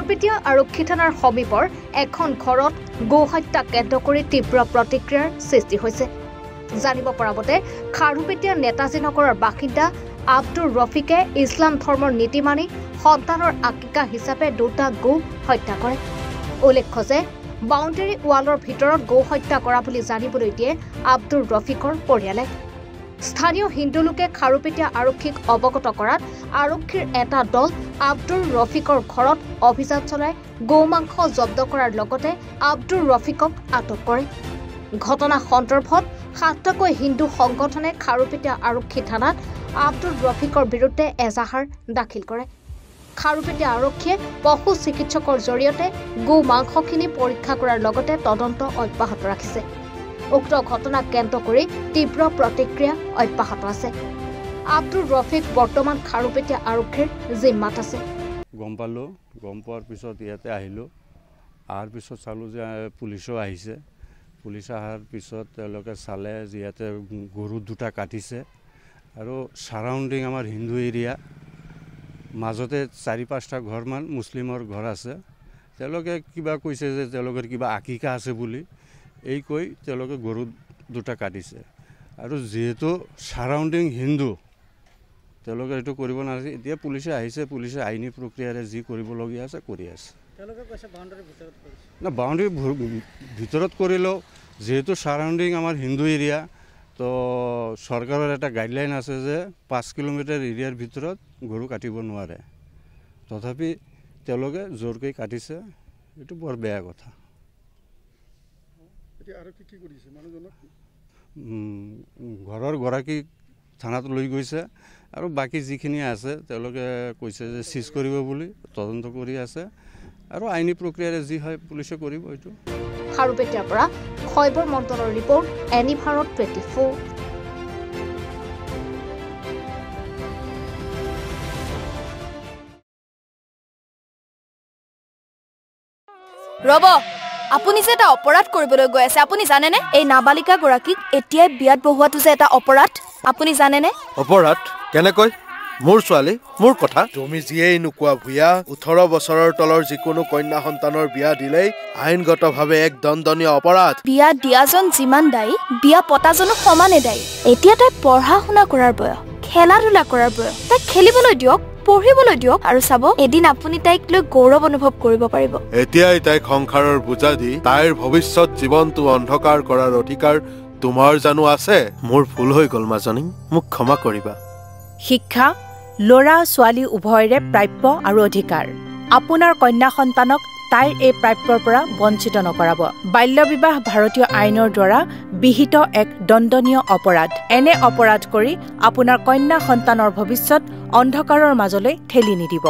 খাৰুপেটীয়া আৰক্ষী থানাৰ সমীপৰ এখন ঘৰত গো হত্যা কেন্দ্ৰ কৰি তীব্ৰ প্ৰতিক্ৰিয়াৰ সৃষ্টি হৈছে। জানিব পৰা মতে খাৰুপেটীয়া নেতাজী নগৰৰ বাসিন্দা আব্দুৰ ৰফিকে ইছলাম ধৰ্মৰ নীতি মানি সন্তানৰ আকিকা হিচাপে দুটা গো হত্যা কৰে। উল্লেখ্য যে বাউণ্ডেৰী ৱালৰ ভিতৰত গো হত্যা কৰা বুলি জানিবলৈ দিয়ে আব্দুৰ ৰফিকৰ পৰিয়ালে। স্থানীয় হিন্দু লোকে খাৰুপেটীয়া আৰক্ষীক অৱগত কৰাত আৰক্ষীৰ এটা দল আব্দুৰ ৰফিকৰ ঘৰত অভিযান চলাই গো মাংস জব্দ কৰাৰ লগতে আব্দুৰ ৰফিকক আটক কৰে। ঘটনা সন্দৰ্ভত 7টাকৈ হিন্দু সংগঠনে খাৰুপেটীয়া আৰক্ষী থানাত আব্দুৰ ৰফিকৰ বিৰুদ্ধে এজাহাৰ দাখিল কৰে। খাৰুপেটীয়া আৰক্ষীয়ে পশু চিকিৎসকৰ জৰিয়তে গো মাংসখিনি পৰীক্ষা কৰাৰ লগতে তদন্ত অব্যাহত ৰাখিছে। উক্ত ঘটনাক কেন্দ্ৰ কৰি তীব্ৰ প্ৰতিক্ৰিয়া অব্যাহত আছে। আব্দুৰ ৰফিক বৰ্তমান খাৰুপেটীয়া আৰক্ষীৰ জিম্মাত আছে। গম পালোঁ, গম পোৱাৰ পিছত ইয়াতে আহিলোঁ। অহাৰ পিছত চালোঁ যে পুলিচো আহিছে। পুলিচ অহাৰ পিছত তেওঁলোকে চালে যে ইয়াতে গৰু দুটা কাটিছে আৰু চাৰাউণ্ডিং আমাৰ হিন্দু এৰিয়া, মাজতে 4-5টা ঘৰমান মুছলিমৰ ঘৰ আছে। তেওঁলোকে কিবা কৈছে যে তেওঁলোকৰ কিবা আকিকা আছে বুলি, এই কৈ তেওঁলোকে গৰু দুটা কাটিছে। আৰু যিহেতু চাৰাউণ্ডিং হিন্দু, তেওঁলোকে এইটো কৰিব নালাগে। এতিয়া পুলিচে আহিছে, পুলিচে আইনী প্ৰক্ৰিয়াৰে যি কৰিবলগীয়া আছে কৰি আছে। না, বাউণ্ডেৰীৰ ভিতৰত কৰিলেও যিহেতু চাৰাউণ্ডিং আমাৰ হিন্দু এৰিয়া, তো চৰকাৰৰ এটা গাইডলাইন আছে যে 5 কিলোমিটাৰ এৰিয়াৰ ভিতৰত গৰু কাটিব নোৱাৰে। তথাপি তেওঁলোকে জোৰকৈ কাটিছে, এইটো বৰ বেয়া কথা। ঘৰৰ গৰাকীক থানাত লৈ গৈছে আৰু বাকী যিখিনি আছে তেওঁলোকে কৈছে যে চিজ কৰিব বুলি, তদন্ত কৰি আছে আৰু আইনী প্ৰক্ৰিয়াৰে যি হয় পুলিচে কৰিব। এইটো খাৰুপেটীয়াৰ পৰা খৈবৰ মণ্ডলৰ ৰিপৰ্ট, এনি ভাৰত 24। ৰব, আপুনি যে এটা অপৰাধ কৰিবলৈ গৈ আছে, আপুনি জানেনে? এই নাবালিকা গৰাকীক এতিয়াই বিয়াত বহোৱাটো যে এটা অপৰাধ, আপুনি জানেনে? অপৰাধ কেনেকৈ? মোৰ ছোৱালী, মোৰ কথা। তুমি যিয়েই নোকোৱা ভূঞা, 18 বছৰৰ তলৰ যিকোনো কন্যা সন্তানৰ বিয়া দিলেই আইনগতভাৱে এক দণ্ডনীয় অপৰাধ। বিয়া দিয়াজন যিমান দায়ী, বিয়া পতাজনো সমানে দায়ী। এতিয়া তাই পঢ়া শুনা কৰাৰ বয়স, খেলা ধূলা কৰাৰ বয়স। তাইক খেলিবলৈ দিয়ক, পঢ়িবলৈ দিয়ক, আৰু চাব এদিন আপুনি তাইক লৈ গৌৰৱ অনুভৱ কৰিব পাৰিব। এতিয়াই তাইক সংসাৰৰ বোজা দি তাইৰ ভৱিষ্যত জীৱনটো অন্ধকাৰ কৰাৰ অধিকাৰ তোমাৰ জানো আছে? মোৰ ভুল হৈ গ'ল মাজনী, মোক ক্ষমা কৰিবা। শিক্ষা ল'ৰা ছোৱালী উভয়ৰে প্ৰাপ্য আৰু অধিকাৰ। আপোনাৰ কন্যা সন্তানক তাইৰ এই প্ৰাপ্যৰ পৰা বঞ্চিত নকৰাব। বাল্য বিবাহ ভাৰতীয় আইনৰ দ্বাৰা বিহিত এক দণ্ডনীয় অপৰাধ। এনে অপৰাধ কৰি আপোনাৰ কন্যা সন্তানৰ ভৱিষ্যত অন্ধকাৰৰ মাজলৈ ঠেলি নিদিব।